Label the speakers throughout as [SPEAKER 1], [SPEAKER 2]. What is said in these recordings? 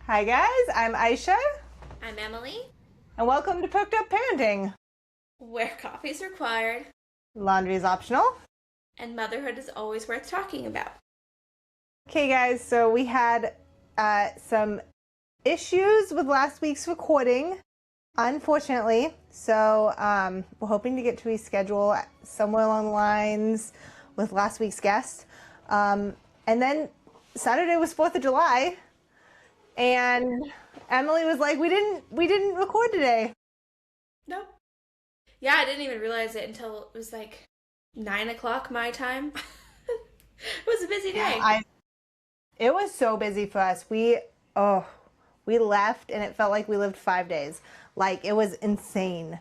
[SPEAKER 1] Hi guys, I'm Aisha,
[SPEAKER 2] I'm Emily,
[SPEAKER 1] and welcome to Perked Up Parenting.
[SPEAKER 2] where coffee is required
[SPEAKER 1] Laundry is optional.
[SPEAKER 2] and motherhood is always worth talking about.
[SPEAKER 1] Okay guys, so we had some issues with last week's recording, unfortunately. So we're hoping to get to reschedule somewhere along the lines with last week's guest. And then Saturday was 4th of July, and Emily was like, we didn't record today.
[SPEAKER 2] Nope. Yeah, I didn't even realize it until it was like 9 o'clock my time. It was a busy day.
[SPEAKER 1] It was so busy for us. We left and it felt like we lived 5 days. Like, it was insane.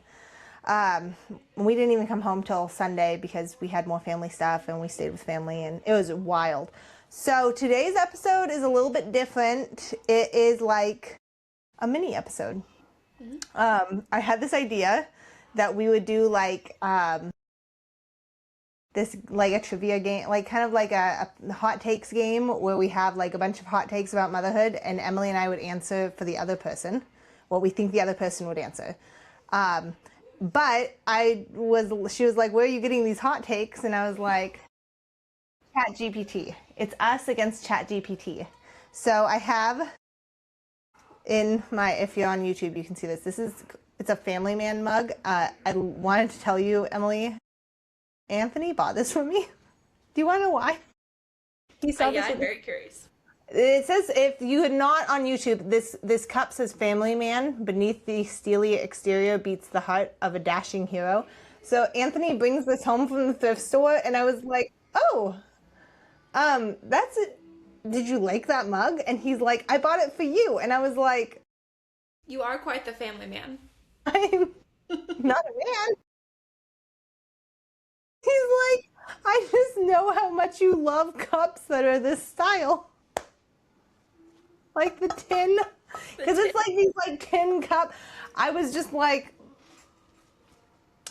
[SPEAKER 1] We didn't even come home till Sunday because we had more family stuff and we stayed with family, and it was wild. So today's episode is a little bit different. It is like a mini episode. I had this idea that we would do like this, like a trivia game, like kind of like a hot takes game where we have like a bunch of hot takes about motherhood, and Emily and I would answer for the other person what we think the other person would answer. But she was like, where are you getting these hot takes? And I was like, Chat GPT. It's us against Chat GPT. So I have in my, if you're on YouTube, you can see this. It's a Family Man mug. I wanted to tell you, Emily, Anthony bought this for me. Do you want to know why? He saw this.
[SPEAKER 2] I'm very curious.
[SPEAKER 1] It says, if you are not on YouTube, this cup says Family Man. Beneath the steely exterior beats the heart of a dashing hero. So Anthony brings this home from the thrift store, and I was like, oh, that's it. Did you like that mug? And he's like, I bought it for you. And I was like,
[SPEAKER 2] You are quite the family man.
[SPEAKER 1] I'm not a man. He's like, I just know how much you love cups that are this style. Like the tin. Because it's like these like tin cup. I was just like,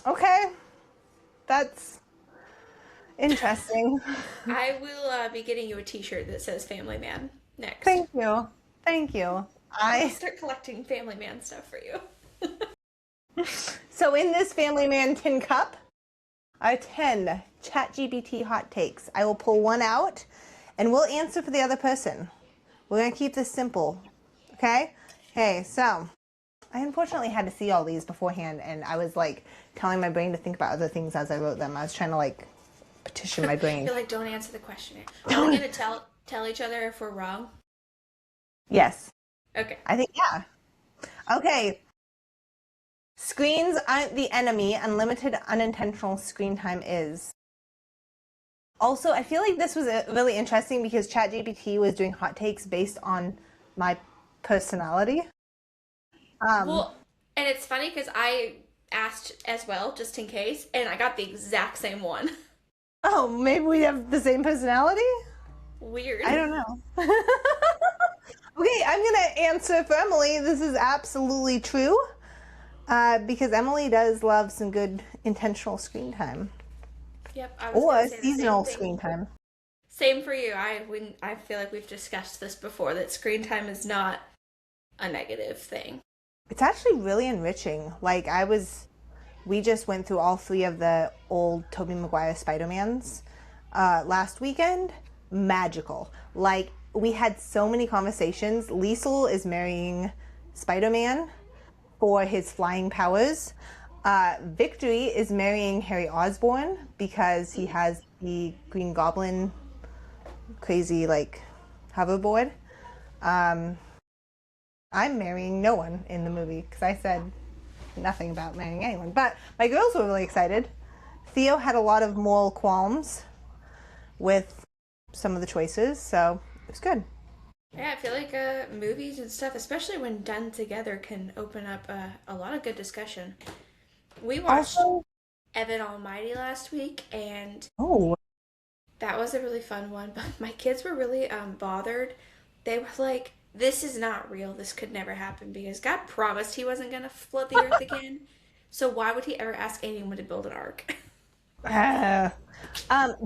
[SPEAKER 1] okay, that's interesting.
[SPEAKER 2] I will be getting you a t-shirt that says family man next.
[SPEAKER 1] Thank you. Thank you.
[SPEAKER 2] I'll start collecting family man stuff for you.
[SPEAKER 1] So in this Family Man tin cup are 10 Chat GPT hot takes. I will pull one out and we'll answer for the other person. We're going to keep this simple. Okay? Okay, so I unfortunately had to see all these beforehand, and I was like telling my brain to think about other things as I wrote them. I was trying to like petition my brain.
[SPEAKER 2] You're like, don't answer the question. Are we going to tell each other if we're wrong?
[SPEAKER 1] Yes.
[SPEAKER 2] Okay.
[SPEAKER 1] I think, yeah. Okay. Screens aren't the enemy. Unlimited unintentional screen time is. Also, I feel like this was really interesting because ChatGPT was doing hot takes based on my personality.
[SPEAKER 2] Well, and it's funny because I asked as well, just in case, and I got the exact same one.
[SPEAKER 1] Oh, maybe we have the same personality?
[SPEAKER 2] Weird.
[SPEAKER 1] I don't know. Okay, I'm going to answer for Emily. This is absolutely true because Emily does love some good intentional screen time.
[SPEAKER 2] Yep. I was
[SPEAKER 1] Or
[SPEAKER 2] gonna say the same
[SPEAKER 1] seasonal
[SPEAKER 2] thing.
[SPEAKER 1] screen time.
[SPEAKER 2] Same for you. I feel like we've discussed this before, that screen time is not a negative thing.
[SPEAKER 1] It's actually really enriching. Like, we just went through all three of the old Tobey Maguire Spider-Mans last weekend. Magical. Like, we had so many conversations. Liesel is marrying Spider-Man for his flying powers. Victory is marrying Harry Osborn because he has the Green Goblin crazy, like, hoverboard. I'm marrying no one in the movie because I said nothing about marrying anyone. But my girls were really excited. Theo had a lot of moral qualms with some of the choices, so it was good.
[SPEAKER 2] Yeah, I feel like movies and stuff, especially when done together, can open up a lot of good discussion. We watched
[SPEAKER 1] Also,
[SPEAKER 2] Evan Almighty last week, and
[SPEAKER 1] oh,
[SPEAKER 2] that was a really fun one. But my kids were really bothered. They were like, "This is not real. This could never happen because God promised He wasn't gonna flood the earth again. So why would He ever ask anyone to build an ark?"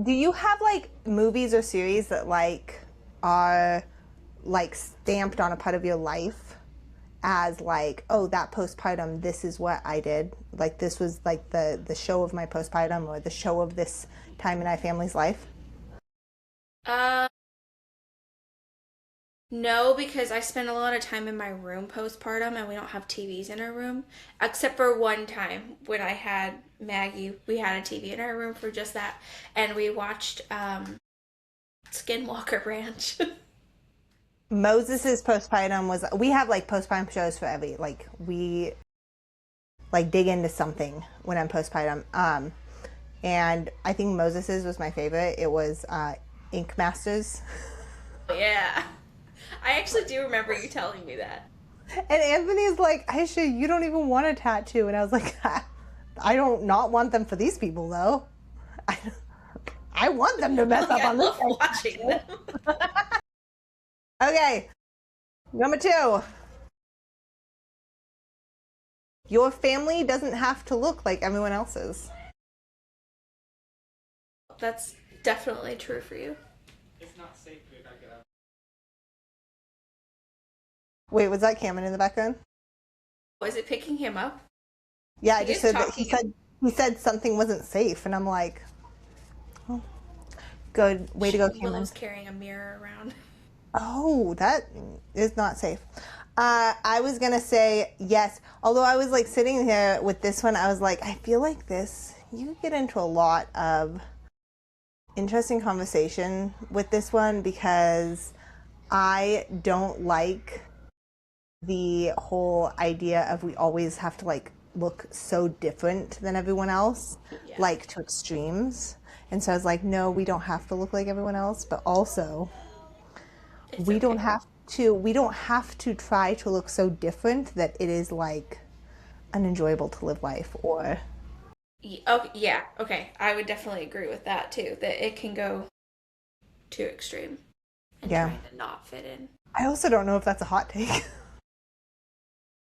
[SPEAKER 1] do you have like movies or series that like are like stamped on a part of your life as like, oh, that postpartum, this is what I did. Like this was like the show of my postpartum or the show of this time in my family's life?
[SPEAKER 2] Uh, no, because I spend a lot of time in my room postpartum and we don't have TVs in our room. Except for one time when I had Maggie, we had a TV in our room for just that. And we watched Skinwalker Ranch.
[SPEAKER 1] Moses's postpartum was, we have like postpartum shows for every, like we like dig into something when I'm postpartum. And I think Moses's was my favorite. It was Ink Masters.
[SPEAKER 2] Yeah. I actually do remember you telling me that.
[SPEAKER 1] And Anthony's like, Aisha, you don't even want a tattoo. And I was like, I don't not want them for these people though. I, I want them to mess
[SPEAKER 2] Like,
[SPEAKER 1] up
[SPEAKER 2] I
[SPEAKER 1] on this
[SPEAKER 2] love watching them.
[SPEAKER 1] Okay, number 2. Your family doesn't have to look like everyone else's.
[SPEAKER 2] That's definitely true for you.
[SPEAKER 3] It's not safe to back it up.
[SPEAKER 1] Wait, was that Cameron in the background?
[SPEAKER 2] Was it picking him up?
[SPEAKER 1] Yeah, I
[SPEAKER 2] He
[SPEAKER 1] just
[SPEAKER 2] is
[SPEAKER 1] said that
[SPEAKER 2] talking.
[SPEAKER 1] he said something wasn't safe, and I'm like, oh, good way to go, Cameron.
[SPEAKER 2] Willow's carrying a mirror around.
[SPEAKER 1] Oh, that is not safe. I was gonna say yes, although I was like sitting here with this one, I was like, I feel like this, you get into a lot of interesting conversation with this one because I don't like the whole idea of we always have to like look so different than everyone else,
[SPEAKER 2] Yeah.
[SPEAKER 1] like to extremes. And so I was like, no, we don't have to look like everyone else, but also
[SPEAKER 2] It's
[SPEAKER 1] we don't
[SPEAKER 2] okay.
[SPEAKER 1] have to try to look so different that it is like unenjoyable to live life or
[SPEAKER 2] Okay, yeah, okay. I would definitely agree with that too. That it can go too extreme and
[SPEAKER 1] yeah.
[SPEAKER 2] trying to not fit in.
[SPEAKER 1] I also don't know if that's a hot take.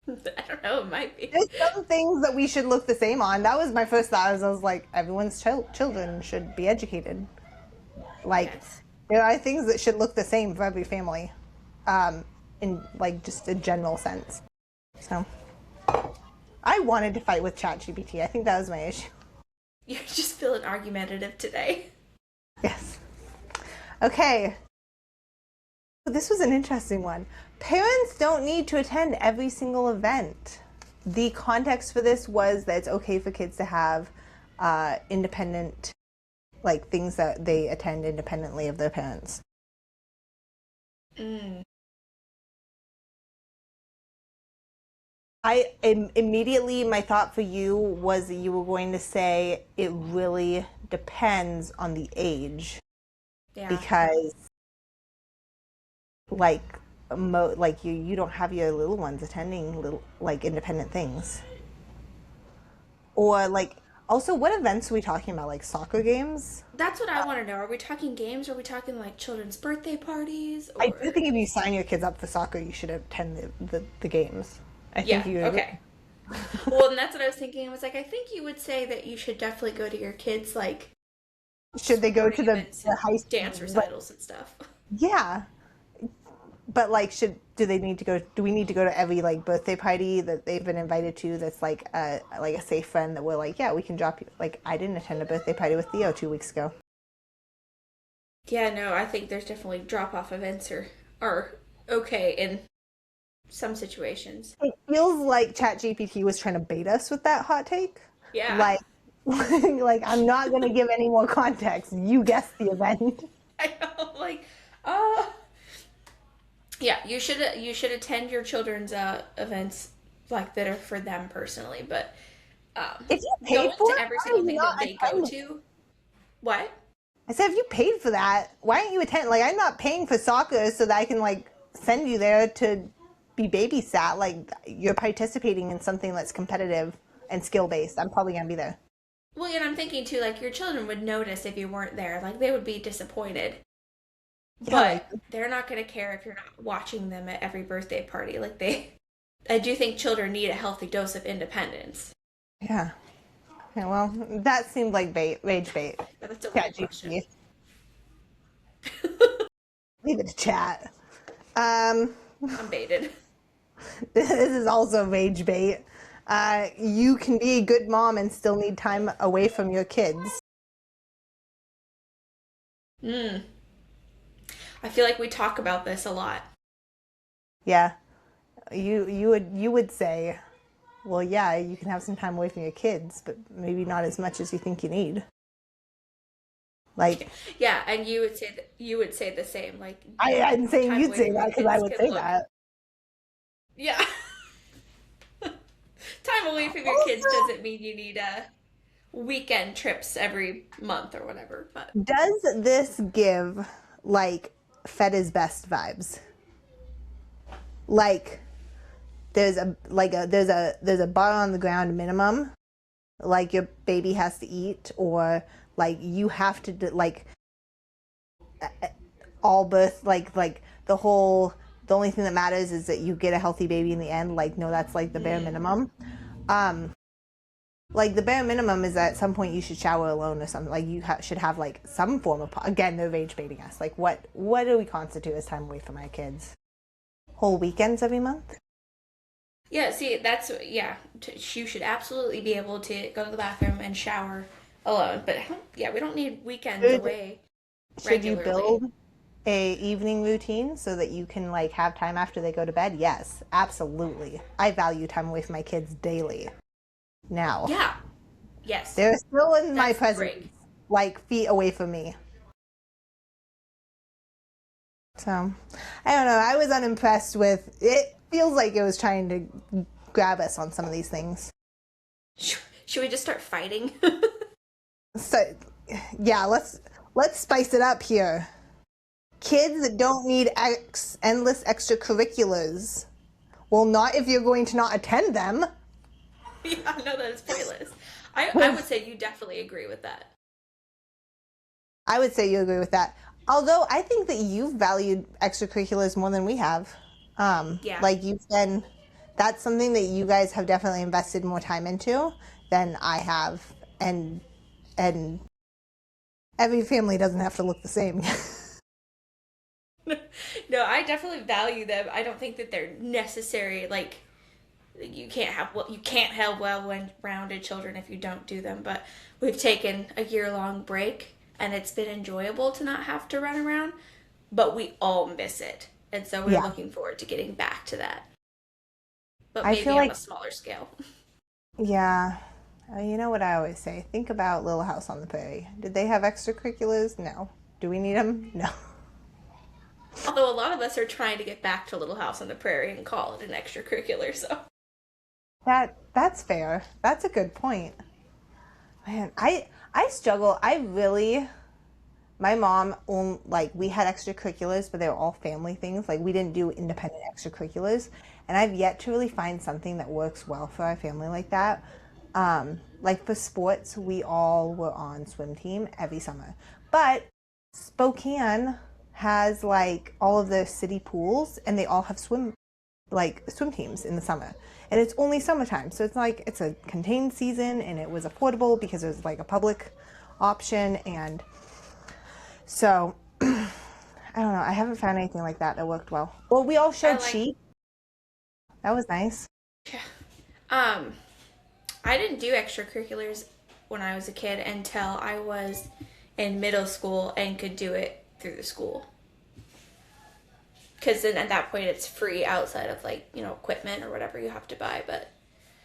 [SPEAKER 2] I don't know, it might be.
[SPEAKER 1] There's some things that we should look the same on. That was my first thought. I was like, everyone's children should be educated. Like,
[SPEAKER 2] Yes.
[SPEAKER 1] there are things that should look the same for every family, in like just a general sense. So, I wanted to fight with Chat GPT. I think that was my issue.
[SPEAKER 2] You're just feeling argumentative today.
[SPEAKER 1] Yes. Okay. This was an interesting one. Parents don't need to attend every single event. The context for this was that it's okay for kids to have independent, like things that they attend independently of their parents.
[SPEAKER 2] Mm.
[SPEAKER 1] Immediately, my thought for you was that you were going to say it really depends on the age
[SPEAKER 2] Yeah.
[SPEAKER 1] because like like you don't have your little ones attending little like independent things or like also what events are we talking about, like soccer games?
[SPEAKER 2] That's what I want to know. Are we talking games? Or are we talking like children's birthday parties?
[SPEAKER 1] I
[SPEAKER 2] Or
[SPEAKER 1] do think if you sign your kids up for soccer you should attend the games. I
[SPEAKER 2] yeah,
[SPEAKER 1] think you
[SPEAKER 2] okay. Well, and that's what I was thinking. I was like, I think you would say that you should definitely go to your kids like
[SPEAKER 1] should they go to
[SPEAKER 2] sporting
[SPEAKER 1] the,
[SPEAKER 2] events
[SPEAKER 1] the
[SPEAKER 2] and
[SPEAKER 1] high
[SPEAKER 2] dance
[SPEAKER 1] school
[SPEAKER 2] recitals and stuff.
[SPEAKER 1] yeah, but like do they need to go, do we need to go to every like birthday party that they've been invited to that's like a safe friend that we're like, yeah, we can drop you? Like I didn't attend a birthday party with Theo 2 weeks ago.
[SPEAKER 2] Yeah, no, I think there's definitely drop off events are okay in some situations.
[SPEAKER 1] It feels like Chat GPT was trying to bait us with that hot take.
[SPEAKER 2] Yeah.
[SPEAKER 1] Like, like I'm not going to give any more context. You guessed the event.
[SPEAKER 2] I know, like, uh yeah, you should attend your children's events like that are for them personally, but
[SPEAKER 1] If you paid
[SPEAKER 2] going
[SPEAKER 1] for
[SPEAKER 2] to
[SPEAKER 1] it,
[SPEAKER 2] every
[SPEAKER 1] why are
[SPEAKER 2] single
[SPEAKER 1] you
[SPEAKER 2] thing
[SPEAKER 1] not
[SPEAKER 2] that they go
[SPEAKER 1] attending?
[SPEAKER 2] to. What?
[SPEAKER 1] I said, if you paid for that, why aren't you attend? Like, I'm not paying for soccer so that I can like send you there to be babysat. Like, you're participating in something that's competitive and skill based. I'm probably gonna be there.
[SPEAKER 2] Well, and I'm thinking too, like your children would notice if you weren't there. Like they would be disappointed.
[SPEAKER 1] Yeah, like,
[SPEAKER 2] But they're not going to care if you're not watching them at every birthday party. Like I do think children need a healthy dose of independence.
[SPEAKER 1] yeah. Yeah, well, that seemed like rage bait.
[SPEAKER 2] That's a
[SPEAKER 1] Chat
[SPEAKER 2] weird question.
[SPEAKER 1] GPT. Leave it to chat. Um,
[SPEAKER 2] I'm baited.
[SPEAKER 1] this is also rage bait. You can be a good mom and still need time away from your kids.
[SPEAKER 2] Mm. I feel like we talk about this a lot.
[SPEAKER 1] Yeah, you would say, well, yeah, you can have some time away from your kids, but maybe not as much as you think you need. Like,
[SPEAKER 2] Yeah, and you would say the same. Like
[SPEAKER 1] I'm saying
[SPEAKER 2] time
[SPEAKER 1] you'd
[SPEAKER 2] away
[SPEAKER 1] say
[SPEAKER 2] from
[SPEAKER 1] that
[SPEAKER 2] your
[SPEAKER 1] because I
[SPEAKER 2] kids
[SPEAKER 1] would
[SPEAKER 2] can
[SPEAKER 1] say
[SPEAKER 2] look.
[SPEAKER 1] that.
[SPEAKER 2] Yeah. Time away from your kids
[SPEAKER 1] Also,
[SPEAKER 2] doesn't mean you need weekend trips every month or whatever, but
[SPEAKER 1] does this give like Fed is best vibes? Like there's a bar on the ground minimum, like your baby has to eat, or like you have to like all birth like the only thing that matters is that you get a healthy baby in the end. Like no, that's like the bare minimum. Um, like the bare minimum is that at some point you should shower alone or something. Like you should have like some form of again they're rage baiting us. Like what do we constitute as time away from our kids? Whole weekends every month?
[SPEAKER 2] yeah, see, that's yeah. You should absolutely be able to go to the bathroom and shower alone. But yeah, we don't need weekends
[SPEAKER 1] Should
[SPEAKER 2] away
[SPEAKER 1] should you
[SPEAKER 2] regularly.
[SPEAKER 1] build a evening routine so that you can like have time after they go to bed? Yes, absolutely. I value time away from my kids daily. Now,
[SPEAKER 2] Yeah, yes,
[SPEAKER 1] they're still in my
[SPEAKER 2] that's the
[SPEAKER 1] presence,
[SPEAKER 2] break.
[SPEAKER 1] like feet away from me. So, I don't know. I was unimpressed with it. Feels like it was trying to grab us on some of these things.
[SPEAKER 2] Should we just start fighting?
[SPEAKER 1] So, yeah, let's spice it up here. Kids that don't need endless extracurriculars. Well, not if you're going to not attend them.
[SPEAKER 2] Yeah, I know that is pointless. I would say you definitely agree with that.
[SPEAKER 1] I would say you agree with that. Although I think that you've valued extracurriculars more than we have.
[SPEAKER 2] Yeah.
[SPEAKER 1] Like you've been, that's something that you guys have definitely invested more time into than I have, and every family doesn't have to look the same.
[SPEAKER 2] No, I definitely value them. I don't think that they're necessary. Like you can't have well-rounded children if you don't do them. But we've taken a year-long break, and it's been enjoyable to not have to run around. But we all miss it, and so we're
[SPEAKER 1] Yeah,
[SPEAKER 2] looking forward to getting back to that. But
[SPEAKER 1] I feel
[SPEAKER 2] maybe on a
[SPEAKER 1] like
[SPEAKER 2] smaller scale.
[SPEAKER 1] yeah. You know what I always say? Think about Little House on the Prairie. Did they have extracurriculars? No. Do we need them? No.
[SPEAKER 2] Although a lot of us are trying to get back to Little House on the Prairie and call it an extracurricular, so
[SPEAKER 1] That's fair. That's a good point. Man, I struggle. I really my mom owned like we had extracurriculars, but they were all family things. Like we didn't do independent extracurriculars, and I've yet to really find something that works well for our family like that. Like for sports, we all were on swim team every summer, but Spokane has like all of the city pools, and they all have swim teams in the summer, and it's only summertime, so it's like it's a contained season, and it was affordable because it was like a public option, and so I don't know. I haven't found anything like that that worked well. Well, we all
[SPEAKER 2] I
[SPEAKER 1] showed
[SPEAKER 2] like
[SPEAKER 1] sheep. That was nice.
[SPEAKER 2] um I didn't do extracurriculars when I was a kid until I was in middle school and could do it through the school. Because then at that point it's free outside of like, equipment or whatever you have to buy. But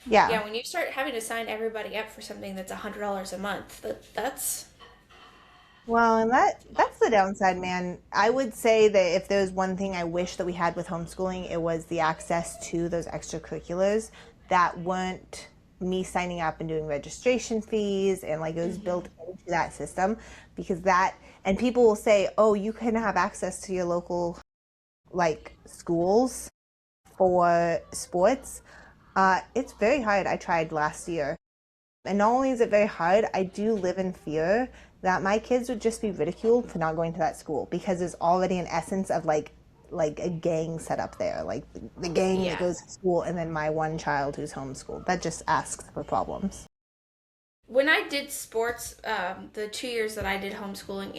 [SPEAKER 1] Yeah.
[SPEAKER 2] yeah, when you start having to sign everybody up for something that's $100 a month, that's
[SPEAKER 1] Well, and that's the downside, man. I would say that if there was one thing I wish that we had with homeschooling, it was the access to those extracurriculars that weren't me signing up and doing registration fees, and like it was built into that system, because that and people will say, "Oh, you can have access to your local like schools for sports." It's very hard. I tried last year. And not only is it very hard, I do live in fear that my kids would just be ridiculed for not going to that school, because there's already an essence of like a gang set up there, like the gang that
[SPEAKER 2] yeah.
[SPEAKER 1] goes to school, and then my one child who's homeschooled. That just asks for problems.
[SPEAKER 2] When I did sports, the 2 years that I did homeschooling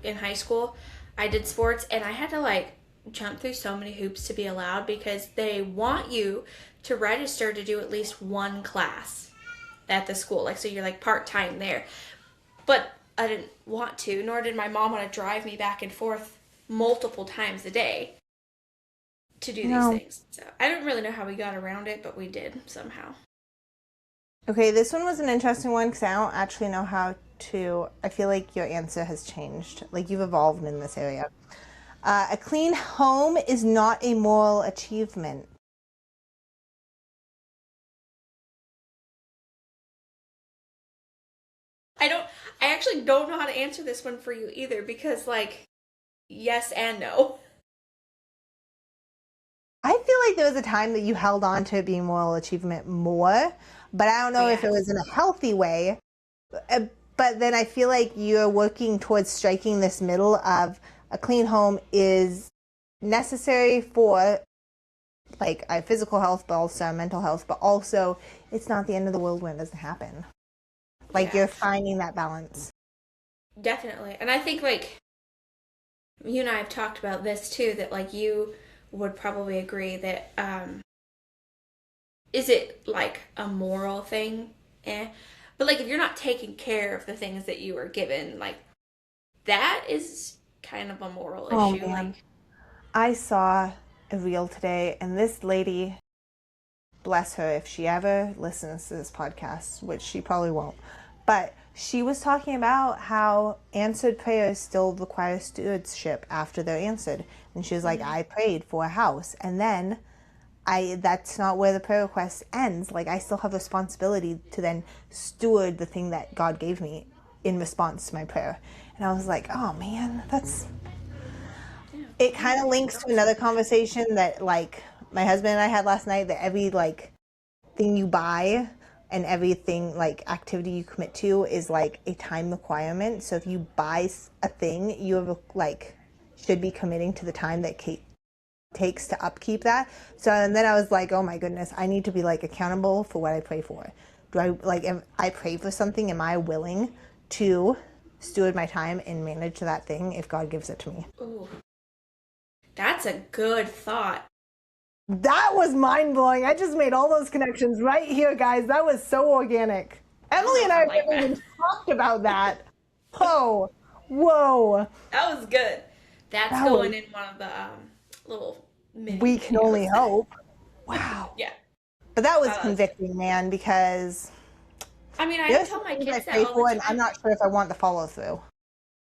[SPEAKER 2] in high school, I did sports and I had to like jump through so many hoops to be allowed because they want you to register to do at least one class at the school. Like, so you're like part-time there. But I didn't want to, nor did my mom want to drive me back and forth multiple times a day to do these
[SPEAKER 1] No.
[SPEAKER 2] things. So I don't really know how we got around it, but we did somehow.
[SPEAKER 1] Okay, this one was an interesting one because I don't actually know how to. I feel like your answer has changed. Like you've evolved in this area. A clean home is not a moral achievement.
[SPEAKER 2] I actually don't know how to answer this one for you either because, like, yes and no.
[SPEAKER 1] I feel like there was a time that you held on to it being moral achievement more, but I don't know if it was in a healthy way. But then I feel like you're working towards striking this middle of a clean home is necessary for like our physical health, but also our mental health, but also it's not the end of the world when it doesn't happen. Like
[SPEAKER 2] Yeah.
[SPEAKER 1] you're finding that balance.
[SPEAKER 2] Definitely. And I think, like, you and I have talked about this too, that, like, you would probably agree that, is it, like, a moral thing? But, like, if you're not taking care of the things that you were given, like, that is kind of a moral
[SPEAKER 1] Oh
[SPEAKER 2] issue.
[SPEAKER 1] man.
[SPEAKER 2] Like,
[SPEAKER 1] I saw a reel today, and this lady, bless her, if she ever listens to this podcast, which she probably won't, but she was talking about how answered prayers still require stewardship after they're answered. And she was like, I prayed for a house, and then that's not where the prayer request ends. Like I still have responsibility to then steward the thing that God gave me in response to my prayer. And I was like, oh man, it kind of links to another conversation that like my husband and I had last night, that every like thing you buy and everything like activity you commit to is like a time requirement. So if you buy a thing, you have like should be committing to the time that takes to upkeep that. So and then I was like, oh my goodness, I need to be like accountable for what I pray for. Do I like if I pray for something, am I willing to steward my time and manage that thing if God gives it to me?
[SPEAKER 2] ooh, that's a good thought.
[SPEAKER 1] That was mind blowing. I just made all those connections right here, guys. That was so organic. Emily and I have
[SPEAKER 2] like
[SPEAKER 1] never
[SPEAKER 2] that.
[SPEAKER 1] even talked about that. Oh, whoa.
[SPEAKER 2] That was good. That's
[SPEAKER 1] That
[SPEAKER 2] going
[SPEAKER 1] was,
[SPEAKER 2] in one of the little mini
[SPEAKER 1] we can only
[SPEAKER 2] videos.
[SPEAKER 1] hope. Wow.
[SPEAKER 2] Yeah.
[SPEAKER 1] But that was
[SPEAKER 2] Uh,
[SPEAKER 1] convicting, man, because
[SPEAKER 2] I mean, I
[SPEAKER 1] there's
[SPEAKER 2] tell
[SPEAKER 1] some
[SPEAKER 2] my
[SPEAKER 1] things I
[SPEAKER 2] kids that
[SPEAKER 1] pray
[SPEAKER 2] all
[SPEAKER 1] for,
[SPEAKER 2] the
[SPEAKER 1] and I'm
[SPEAKER 2] time.
[SPEAKER 1] not sure if I want the follow through.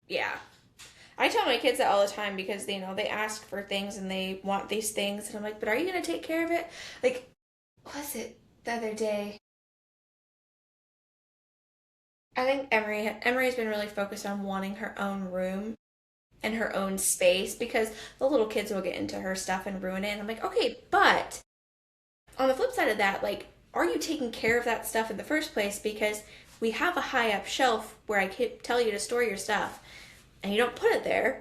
[SPEAKER 2] Yeah. I tell my kids that all the time because, you know, they ask for things and they want these things. And I'm like, but are you going to take care of it? Like, what was it the other day? I think Emery's been really focused on wanting her own room and her own space because the little kids will get into her stuff and ruin it. And I'm like, okay, but on the flip side of that, like, are you taking care of that stuff in the first place? Because we have a high up shelf where I tell you to store your stuff and you don't put it there.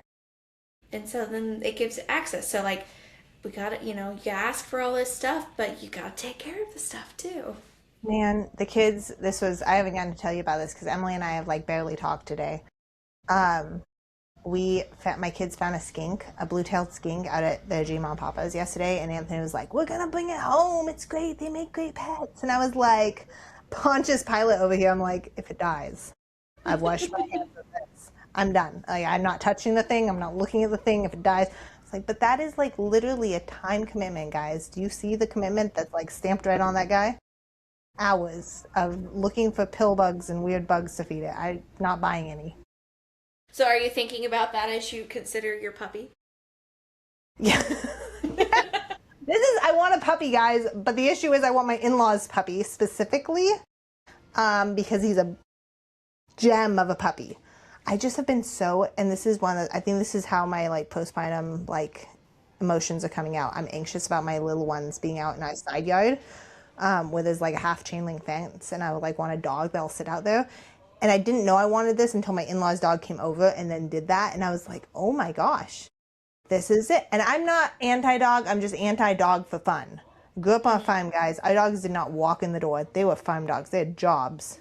[SPEAKER 2] And so then it gives it access. So, like, we gotta, you know, you ask for all this stuff, but you gotta take care of the stuff too.
[SPEAKER 1] Man, the kids, I haven't gotten to tell you about this because Emily and I have like barely talked today. Um, my kids found a blue-tailed skink out at the G Mom Papa's yesterday, and Anthony was like, we're gonna bring it home, it's great, they make great pets. And I was like, Pontius Pilate over here, I'm like, if it dies, I've washed my hands of this, I'm done. Like, I'm not touching the thing, I'm not looking at the thing. If it dies, it's like, but that is like literally a time commitment, guys. Do you see the commitment that's like stamped right on that guy? Hours of looking for pill bugs and weird bugs to feed it. I'm not buying any.
[SPEAKER 2] So, are you thinking about that as you consider your puppy?
[SPEAKER 1] Yeah. I want a puppy, guys, but the issue is I want my in-laws puppy specifically, because he's a gem of a puppy. I just have been and this is I think this is how my like postpartum like emotions are coming out. I'm anxious about my little ones being out in our side yard, where there's like a half chain link fence, and I would like want a dog that'll sit out there. And I didn't know I wanted this until my in-laws dog came over and then did that, and I was like, oh my gosh, this is it. And I'm not anti-dog, I'm just anti-dog for fun. Grew up on a farm, guys. Our dogs did not walk in the door. They were farm dogs. They had jobs.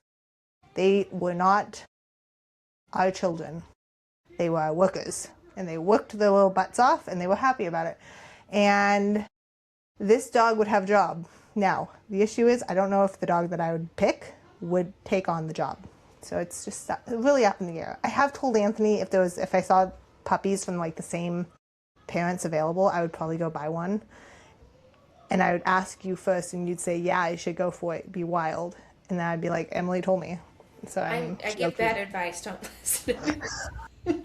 [SPEAKER 1] They were not our children. They were our workers and they worked their little butts off and they were happy about it. And this dog would have a job. Now, the issue is I don't know if the dog that I would pick would take on the job. So it's just really up in the air. I have told Anthony if I saw puppies from like the same parents available, I would probably go buy one. And I would ask you first and you'd say, yeah, I should go for it. Be wild. And then I'd be like, Emily told me. So
[SPEAKER 2] I give bad advice. Don't listen to me.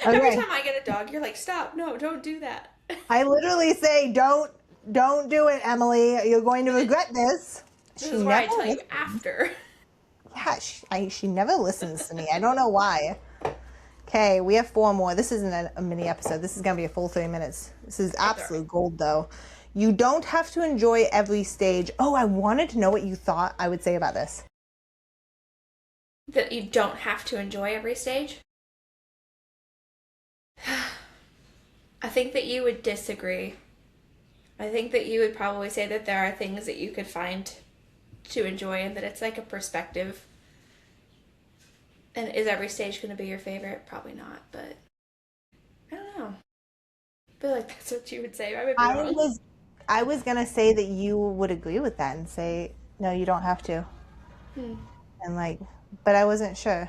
[SPEAKER 2] Every time I get a dog, you're like, stop. No, don't do that.
[SPEAKER 1] I literally say, don't do it, Emily. You're going to regret this.
[SPEAKER 2] This is why I tell you after.
[SPEAKER 1] Yeah, she never listens to me. I don't know why. Okay, we have 4 more. This isn't a mini episode. This is going to be a full 30 minutes. This is absolute gold, though. You don't have to enjoy every stage. Oh, I wanted to know what you thought I would say about this.
[SPEAKER 2] That you don't have to enjoy every stage? I think that you would disagree. I think that you would probably say that there are things that you could find to enjoy and that it's like a perspective. And is every stage going to be your favorite? Probably not, but I don't know. I feel like that's what you would say. I would be wrong.
[SPEAKER 1] I was going to say that you would agree with that and say, no, you don't have to. And but I wasn't sure.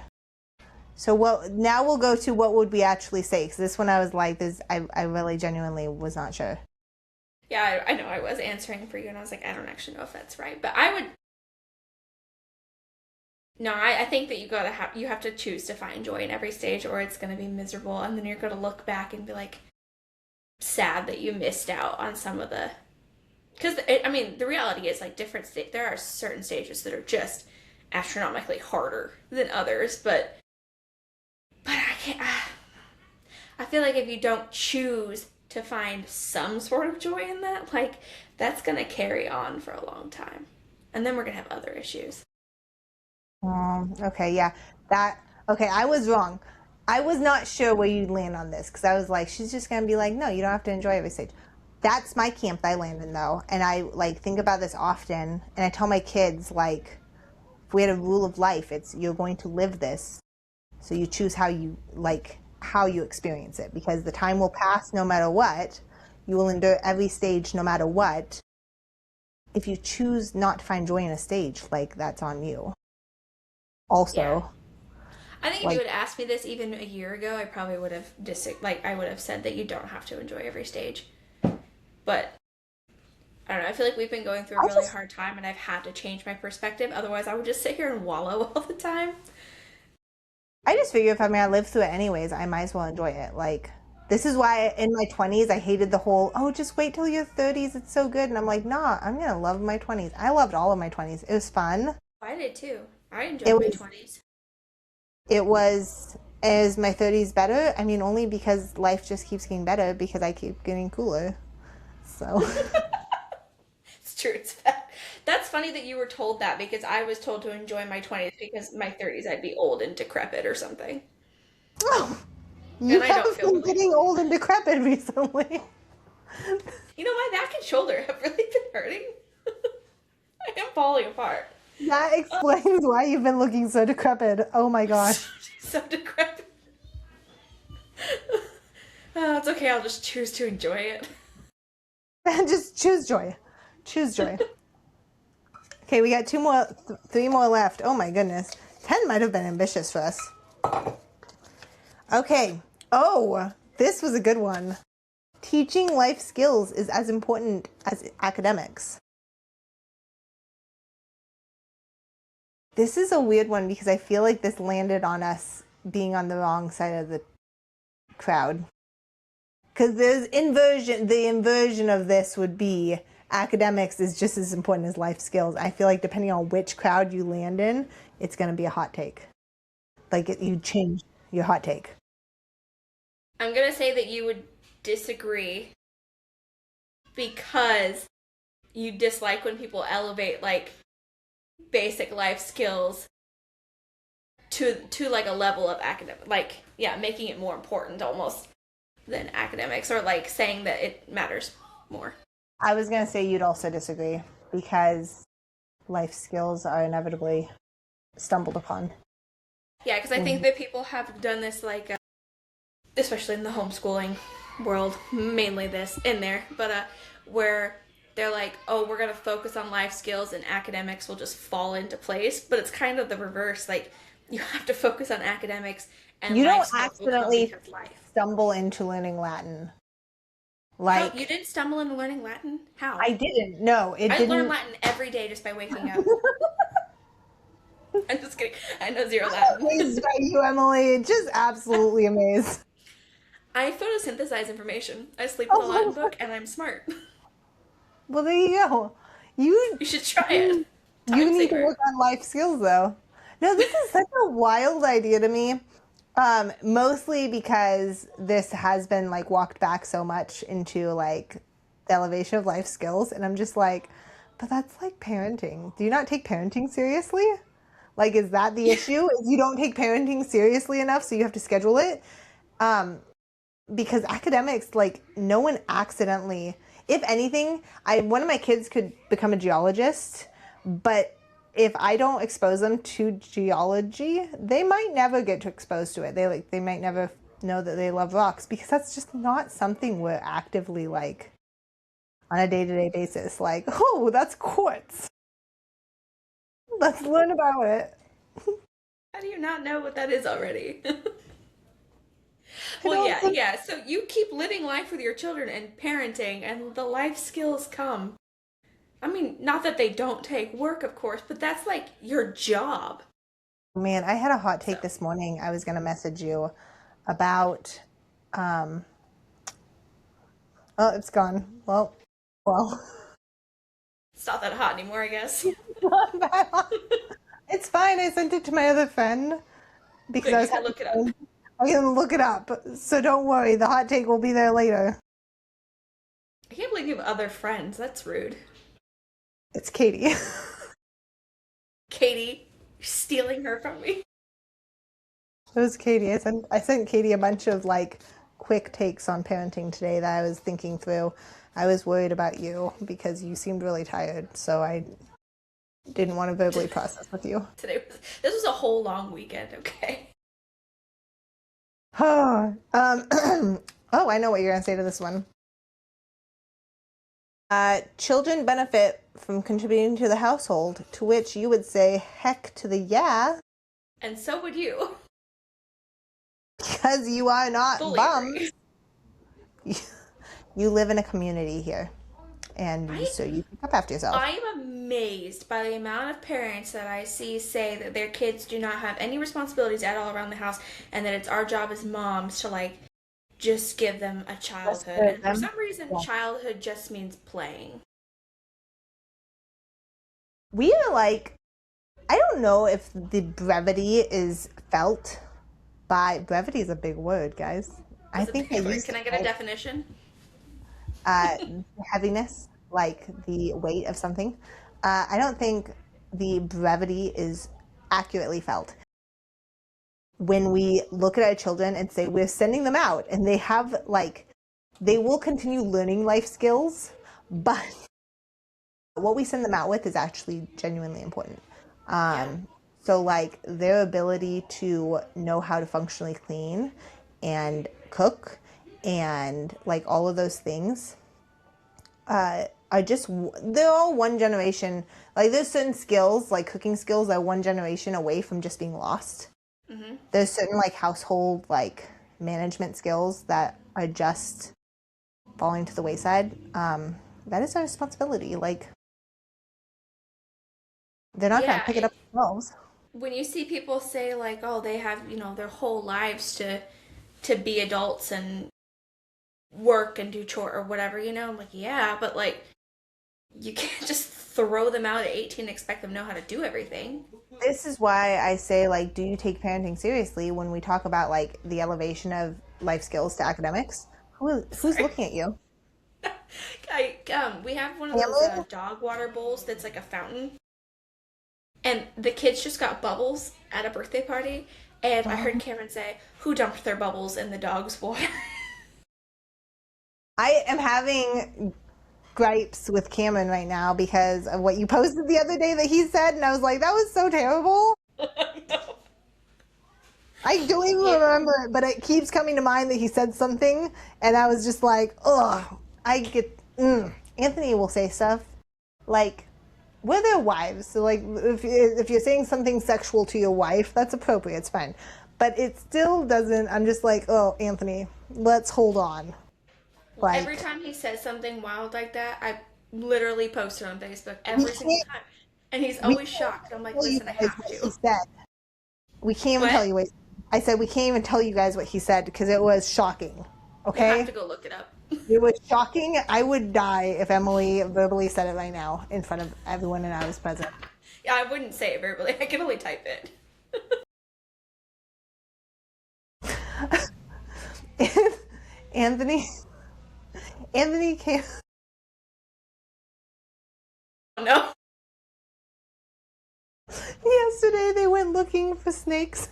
[SPEAKER 1] So now we'll go to what would we actually say? Because this one I was like, I really genuinely was not sure.
[SPEAKER 2] Yeah, I know I was answering for you and I was like, I don't actually know if that's right. But I would... No, I think that you have to choose to find joy in every stage or it's going to be miserable. And then you're going to look back and be like, sad that you missed out on some of the... Because, the reality is like there are certain stages that are just astronomically harder than others, but I can't... I feel like if you don't choose to find some sort of joy in that, like, that's going to carry on for a long time. And then we're going to have other issues.
[SPEAKER 1] Okay, yeah. Okay, I was wrong. I was not sure where you'd land on this because I was like, she's just going to be like, no, you don't have to enjoy every stage. That's my camp that I land in, though. And I, think about this often. And I tell my kids, if we had a rule of life, it's you're going to live this. So you choose how you experience it because the time will pass no matter what. You will endure every stage no matter what. If you choose not to find joy in a stage, that's on you. Also,
[SPEAKER 2] yeah. I think if you had asked me this even a year ago, I probably would have I would have said that you don't have to enjoy every stage. But I don't know. I feel like we've been going through a really hard time, and I've had to change my perspective. Otherwise, I would just sit here and wallow all the time.
[SPEAKER 1] I just figure if I'm gonna live through it anyways, I might as well enjoy it. This is why in my 20s I hated the whole, just wait till your 30s, it's so good. And I'm like, nah, I'm gonna love my 20s. I loved all of my 20s. It was fun.
[SPEAKER 2] I did too. I enjoyed my 20s.
[SPEAKER 1] It was, is my 30s better? Only because life just keeps getting better because I keep getting cooler. So.
[SPEAKER 2] It's true. That's funny that you were told that because I was told to enjoy my 20s because my 30s I'd be old and decrepit or something.
[SPEAKER 1] Oh, you have been getting old and decrepit recently.
[SPEAKER 2] You know, my back and shoulder have really been hurting. I am falling apart.
[SPEAKER 1] That explains why you've been looking so decrepit. Oh my gosh.
[SPEAKER 2] So decrepit. It's okay. I'll just choose to enjoy it.
[SPEAKER 1] Just choose joy. Choose joy. Okay, we got 3 more left. Oh my goodness. 10 might have been ambitious for us. Okay. Oh, this was a good one. Teaching life skills is as important as academics. This is a weird one because I feel like this landed on us being on the wrong side of the crowd. Because the inversion of this would be academics is just as important as life skills. I feel like depending on which crowd you land in, it's going to be a hot take. You change your hot take.
[SPEAKER 2] I'm going to say that you would disagree because you dislike when people elevate basic life skills to a level of academic, making it more important almost than academics, or saying that it matters more.
[SPEAKER 1] I was going to say you'd also disagree because life skills are inevitably stumbled upon.
[SPEAKER 2] Yeah, because I think that people have done this especially in the homeschooling world, mainly this in there, but where they're like, oh, we're gonna focus on life skills and academics will just fall into place. But it's kind of the reverse. Like you have to focus on academics and
[SPEAKER 1] You
[SPEAKER 2] life
[SPEAKER 1] don't
[SPEAKER 2] skills will come
[SPEAKER 1] accidentally
[SPEAKER 2] because life.
[SPEAKER 1] stumble into learning Latin.
[SPEAKER 2] How you
[SPEAKER 1] Like,
[SPEAKER 2] didn't stumble into learning Latin? How?
[SPEAKER 1] I didn't. No, it
[SPEAKER 2] I learn
[SPEAKER 1] didn't.
[SPEAKER 2] Latin every day just by waking up. I'm just kidding. I know zero Latin.
[SPEAKER 1] Amazed by you, Emily. Just absolutely amazed.
[SPEAKER 2] I photosynthesize information. I sleep with a Latin
[SPEAKER 1] Oh,
[SPEAKER 2] book and I'm smart.
[SPEAKER 1] well, there you go. You
[SPEAKER 2] You should try it.
[SPEAKER 1] you
[SPEAKER 2] Time
[SPEAKER 1] need to
[SPEAKER 2] saver.
[SPEAKER 1] work on life skills, though. No, this is such a wild idea to me. Mostly because this has been like walked back so much into like the elevation of life skills, and I'm just like, but that's like parenting. Do you not take parenting seriously? Like, is that the issue? Is you don't take parenting seriously enough, so you have to schedule it? Because academics, like, no one accidentally, if anything, one of my kids could become a geologist, but if I don't expose them to geology, they might never get exposed to it. They might never know that they love rocks, because that's just not something we're actively like on a day-to-day basis. Like, oh, that's quartz. Let's learn about it.
[SPEAKER 2] How do you not know what that is already?
[SPEAKER 1] I
[SPEAKER 2] Well,
[SPEAKER 1] don't
[SPEAKER 2] yeah,
[SPEAKER 1] think
[SPEAKER 2] yeah. So you keep living life with your children and parenting, and the life skills come. I mean, not that they don't take work, of course, but that's like your job.
[SPEAKER 1] Man, I had a hot
[SPEAKER 2] So
[SPEAKER 1] take this morning. I was going to message you about. Um, oh, it's gone. Well,
[SPEAKER 2] it's not that hot anymore, I guess.
[SPEAKER 1] not that hot. It's fine. I sent it to my other friend because
[SPEAKER 2] Good,
[SPEAKER 1] I
[SPEAKER 2] you
[SPEAKER 1] was
[SPEAKER 2] can
[SPEAKER 1] having
[SPEAKER 2] look it up.
[SPEAKER 1] fun. I'm going to look it up. So don't worry. The hot take will be there later.
[SPEAKER 2] I can't believe you have other friends. That's rude.
[SPEAKER 1] It's Katie.
[SPEAKER 2] Katie, you're stealing her from me.
[SPEAKER 1] It was Katie. I sent Katie a bunch of like quick takes on parenting today that I was thinking through. I was worried about you because you seemed really tired, so I didn't want to verbally process with you.
[SPEAKER 2] This was a whole long weekend, okay?
[SPEAKER 1] Oh, oh, I know what you're gonna say to this one. Children benefit from contributing to the household, to which you would say, heck to the yeah,
[SPEAKER 2] And so would you.
[SPEAKER 1] because you are not
[SPEAKER 2] Fully agree.
[SPEAKER 1] bums. You live in a community here, and
[SPEAKER 2] I
[SPEAKER 1] so you pick up after yourself.
[SPEAKER 2] I am amazed by the amount of parents that I see say that their kids do not have any responsibilities at all around the house and that it's our job as moms to like just give them a childhood. And for some reason,
[SPEAKER 1] Yeah.
[SPEAKER 2] childhood just means playing.
[SPEAKER 1] We are like, I don't know if the brevity is felt by, brevity is a big word, guys. I think I used
[SPEAKER 2] Can I get a definition?
[SPEAKER 1] uh, heaviness, like the weight of something. I don't think the brevity is accurately felt. When we look at our children and say we're sending them out and they have like, they will continue learning life skills, but what we send them out with is actually genuinely important. So like their ability to know how to functionally clean and cook and like all of those things are just, they're all one generation. Like there's certain skills, like cooking skills, are one generation away from just being lost. There's certain like household like management skills that are just falling to the wayside. That is our responsibility. Like they're not going to
[SPEAKER 2] Yeah,
[SPEAKER 1] pick it up themselves.
[SPEAKER 2] when you see people say like, oh, they have, their whole lives to be adults and work and do chore or whatever, I'm like, yeah, but like you can't just throw them out at 18 and expect them to know how to do everything.
[SPEAKER 1] This is why I say, like, do you take parenting seriously when we talk about like the elevation of life skills to academics? Who's
[SPEAKER 2] Sorry.
[SPEAKER 1] looking at you?
[SPEAKER 2] We have one of those
[SPEAKER 1] Cameron?
[SPEAKER 2] dog water bowls that's like a fountain, and the kids just got bubbles at a birthday party, and I heard Cameron say, "Who dumped their bubbles in the dog's water?"
[SPEAKER 1] I am having gripes with Cameron right now because of what you posted the other day that he said, and I was like, that was so terrible. I don't even
[SPEAKER 2] Yeah.
[SPEAKER 1] remember it, but it keeps coming to mind that he said something, and I was just like, ugh. Anthony will say stuff like, we're their wives, so like, if you're saying something sexual to your wife, that's appropriate, it's fine. But it still doesn't. I'm just like, oh, Anthony, let's hold on.
[SPEAKER 2] Well, every
[SPEAKER 1] Like,
[SPEAKER 2] time he says something wild like that, I literally post it on Facebook
[SPEAKER 1] we
[SPEAKER 2] every single
[SPEAKER 1] can't,
[SPEAKER 2] time. And he's
[SPEAKER 1] we
[SPEAKER 2] always
[SPEAKER 1] can't
[SPEAKER 2] shocked. I'm like,
[SPEAKER 1] tell you
[SPEAKER 2] listen, I
[SPEAKER 1] guys
[SPEAKER 2] have
[SPEAKER 1] what he
[SPEAKER 2] to.
[SPEAKER 1] said. We can't even
[SPEAKER 2] What?
[SPEAKER 1] tell you what I said. We can't even tell you guys what he said because it was shocking.
[SPEAKER 2] You'll have
[SPEAKER 1] Okay.
[SPEAKER 2] to go look it up.
[SPEAKER 1] It was shocking. I would die if Emily verbally said it right now in front of everyone and I was present.
[SPEAKER 2] Yeah, I wouldn't say it verbally. I can only type it.
[SPEAKER 1] Anthony, Anthony came.
[SPEAKER 2] No.
[SPEAKER 1] Yesterday they went looking for snakes.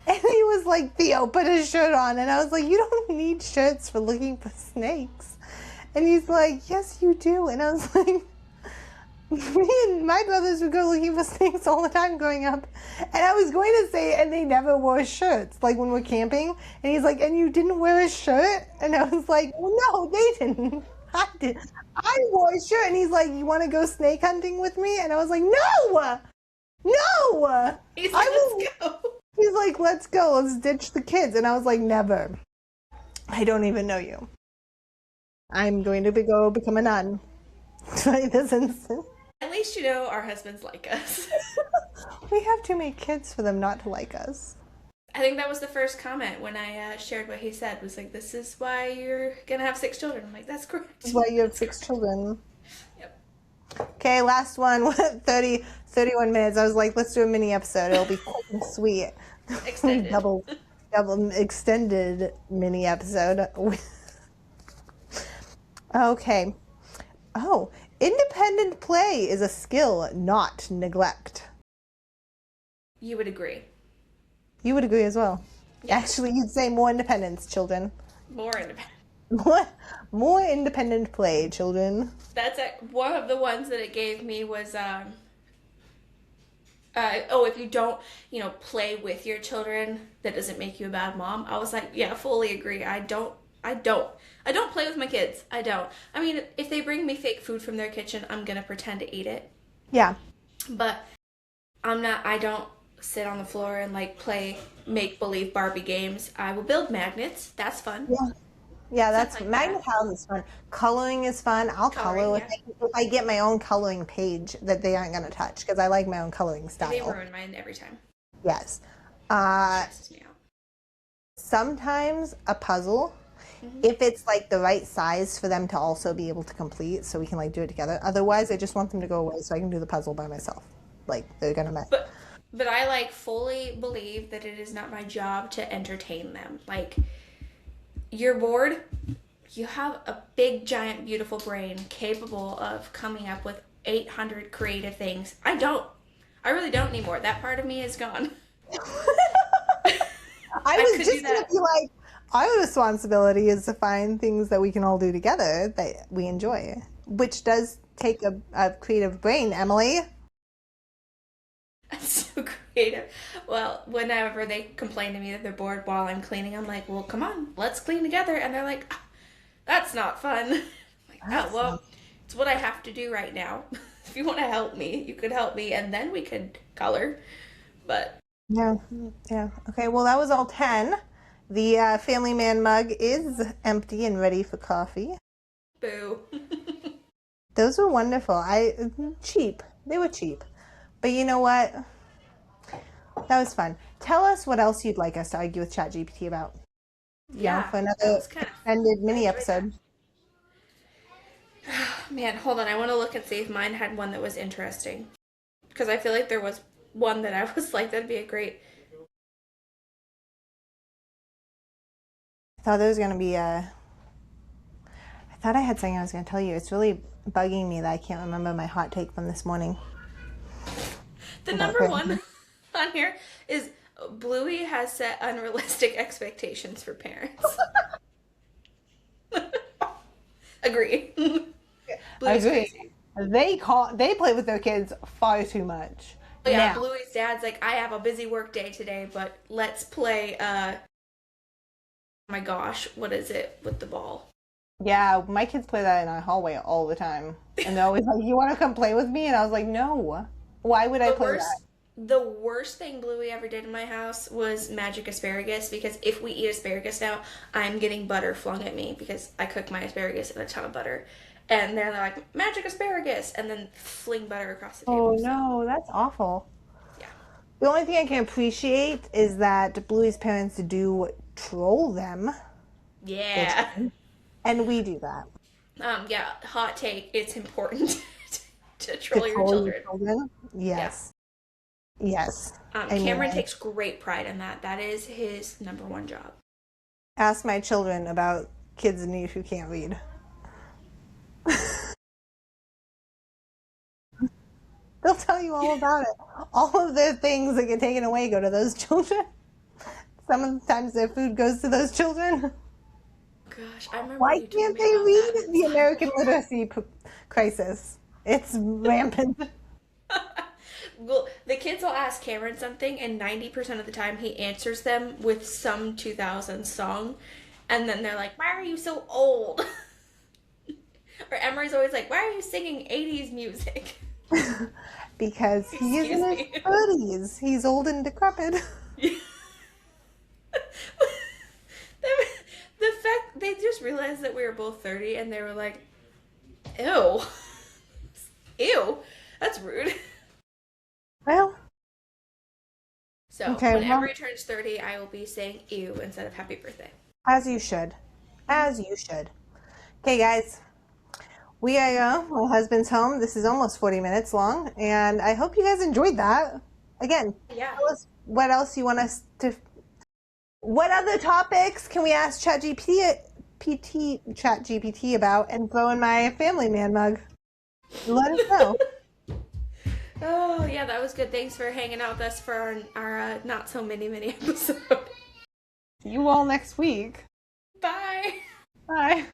[SPEAKER 1] And he was like, Theo, put a shirt on. And I was like, you don't need shirts for looking for snakes. And he's like, yes, you do. And I was like, me and my brothers would go looking for snakes all the time growing up. And I was going to say, and they never wore shirts, like when we're camping. And he's like, and you didn't wear a shirt? And I was like, well, no, they didn't. I did. I wore a shirt. And he's like, you want to go snake hunting with me? And I was like, no, no.
[SPEAKER 2] He said,
[SPEAKER 1] I will.
[SPEAKER 2] let's go.
[SPEAKER 1] He's like, let's go. Let's ditch the kids. And I was like, never. I don't even know you. I'm going to go become a nun right this instant.
[SPEAKER 2] At least you know our husbands like us.
[SPEAKER 1] We have too many kids for them not to like us.
[SPEAKER 2] I think that was the first comment when I shared what he said. Was like, "This is why you're gonna have 6 children." I'm like, "That's correct."
[SPEAKER 1] That's why you have 6 children.
[SPEAKER 2] Yep.
[SPEAKER 1] Okay, last one. 31 minutes. I was like, let's do a mini episode. It'll be quick and sweet.
[SPEAKER 2] Extended.
[SPEAKER 1] double extended mini episode. Okay. Oh, independent play is a skill, not neglect.
[SPEAKER 2] You would agree.
[SPEAKER 1] You would agree as well.
[SPEAKER 2] Yeah.
[SPEAKER 1] Actually, you'd say more independence, children.
[SPEAKER 2] More independent.
[SPEAKER 1] More independent play, children.
[SPEAKER 2] That's one of the ones that it gave me was if you don't, play with your children, that doesn't make you a bad mom. I was like, yeah, fully agree. I don't play with my kids. I don't. I mean, if they bring me fake food from their kitchen, I'm gonna pretend to eat it.
[SPEAKER 1] Yeah.
[SPEAKER 2] But I don't sit on the floor and play make believe Barbie games. I will build magnets. That's fun.
[SPEAKER 1] Yeah. Yeah, that's
[SPEAKER 2] Stuff like
[SPEAKER 1] magnet
[SPEAKER 2] that.
[SPEAKER 1] house is fun. Coloring is fun. I'll color
[SPEAKER 2] Coloring,
[SPEAKER 1] with
[SPEAKER 2] yeah.
[SPEAKER 1] if I get my own coloring page that they aren't gonna touch because I like my own coloring
[SPEAKER 2] They
[SPEAKER 1] style.
[SPEAKER 2] ruin mine every time.
[SPEAKER 1] Yes.
[SPEAKER 2] Stresses me out.
[SPEAKER 1] Sometimes a puzzle, if it's like the right size for them to also be able to complete, so we can do it together. Otherwise, I just want them to go away so I can do the puzzle by myself. Like they're gonna mess.
[SPEAKER 2] But I fully believe that it is not my job to entertain them. Like, you're bored, you have a big, giant, beautiful brain capable of coming up with 800 creative things. I don't. I really don't anymore. That part of me is gone.
[SPEAKER 1] I
[SPEAKER 2] I
[SPEAKER 1] was
[SPEAKER 2] could
[SPEAKER 1] just
[SPEAKER 2] do
[SPEAKER 1] gonna
[SPEAKER 2] that.
[SPEAKER 1] be like, our responsibility is to find things that we can all do together that we enjoy, which does take a creative brain, Emily.
[SPEAKER 2] That's so creative. Well, whenever they complain to me that they're bored while I'm cleaning, I'm like, well, come on, let's clean together. And they're like, "Ah, that's not fun." I'm like, oh, well, it's what I have to do right now. If you want to help me, you could help me, and then we could color. But
[SPEAKER 1] Yeah, yeah. Okay, well, that was all 10. The Family Man mug is empty and ready for coffee.
[SPEAKER 2] boo.
[SPEAKER 1] Those were wonderful. Cheap. They were cheap. But you know what? That was fun. Tell us what else you'd like us to argue with Chat GPT about.
[SPEAKER 2] Yeah,
[SPEAKER 1] For
[SPEAKER 2] that
[SPEAKER 1] another
[SPEAKER 2] was kind of.
[SPEAKER 1] extended mini
[SPEAKER 2] I enjoyed
[SPEAKER 1] episode.
[SPEAKER 2] Man, hold on. I want to look and see if mine had one that was interesting. Because I feel like there was one that I was like, that'd be a great.
[SPEAKER 1] I thought there was going to be a... I thought I had something I was going to tell you. It's really bugging me that I can't remember my hot take from this morning.
[SPEAKER 2] The
[SPEAKER 1] About
[SPEAKER 2] number
[SPEAKER 1] parenting.
[SPEAKER 2] one on here is Bluey has set unrealistic expectations for parents. Agree.
[SPEAKER 1] I
[SPEAKER 2] Bluey's
[SPEAKER 1] agree.
[SPEAKER 2] crazy.
[SPEAKER 1] They play with their kids far too much.
[SPEAKER 2] Yeah,
[SPEAKER 1] Now,
[SPEAKER 2] Bluey's dad's like, I have a busy work day today, but let's play, oh my gosh, what is it with the ball?
[SPEAKER 1] yeah, my kids play that in our hallway all the time. And they're always like, "You want to come play with me?" And I was like, "No. Why would I
[SPEAKER 2] The
[SPEAKER 1] play that?"
[SPEAKER 2] worst the worst thing Bluey ever did in my house was magic asparagus because if we eat asparagus now, I'm getting butter flung at me because I cook my asparagus in a ton of butter. And they're like, magic asparagus, and then fling butter across the
[SPEAKER 1] Oh
[SPEAKER 2] table. So,
[SPEAKER 1] no, that's awful.
[SPEAKER 2] yeah.
[SPEAKER 1] The only thing I can appreciate is that Bluey's parents do troll them, their
[SPEAKER 2] Yeah.
[SPEAKER 1] children, and we do that
[SPEAKER 2] Yeah, hot take. It's important to
[SPEAKER 1] to
[SPEAKER 2] troll your
[SPEAKER 1] troll your
[SPEAKER 2] children.
[SPEAKER 1] children.
[SPEAKER 2] Yeah.
[SPEAKER 1] Yes, yes. I mean,
[SPEAKER 2] Cameron takes great pride in that. That is his number one job.
[SPEAKER 1] ask my children about kids in need who can't read. They'll tell you all about it. All of the things that get taken away go to those children. Sometimes their food goes to those children.
[SPEAKER 2] Gosh, I remember
[SPEAKER 1] Why
[SPEAKER 2] you told
[SPEAKER 1] can't
[SPEAKER 2] me
[SPEAKER 1] they
[SPEAKER 2] about
[SPEAKER 1] read
[SPEAKER 2] that.
[SPEAKER 1] the American literacy crisis? It's rampant.
[SPEAKER 2] Well, the kids will ask Cameron something, and 90% of the time he answers them with some 2000s song. And then they're like, why are you so old? Or Emery's always like, why are you singing 80s music?
[SPEAKER 1] Because he is
[SPEAKER 2] Excuse
[SPEAKER 1] in his
[SPEAKER 2] me.
[SPEAKER 1] 30s. He's old and decrepit.
[SPEAKER 2] The fact they just realized that we were both 30 and they were like, ew. Ew. That's rude.
[SPEAKER 1] Well,
[SPEAKER 2] So
[SPEAKER 1] okay,
[SPEAKER 2] when
[SPEAKER 1] well,
[SPEAKER 2] Emery turns 30, I will be saying ew instead of happy birthday.
[SPEAKER 1] as you should. As you should. Okay, guys. We are, my husband's home. This is almost 40 minutes long, and I hope you guys enjoyed that. Again,
[SPEAKER 2] Yeah.
[SPEAKER 1] tell us what else you want us to. What other topics can we ask Chat GPT about and throw in my family man mug? Let us know.
[SPEAKER 2] Oh, yeah, that was good. Thanks for hanging out with us for our not so mini episode.
[SPEAKER 1] See you all next week.
[SPEAKER 2] Bye.
[SPEAKER 1] Bye.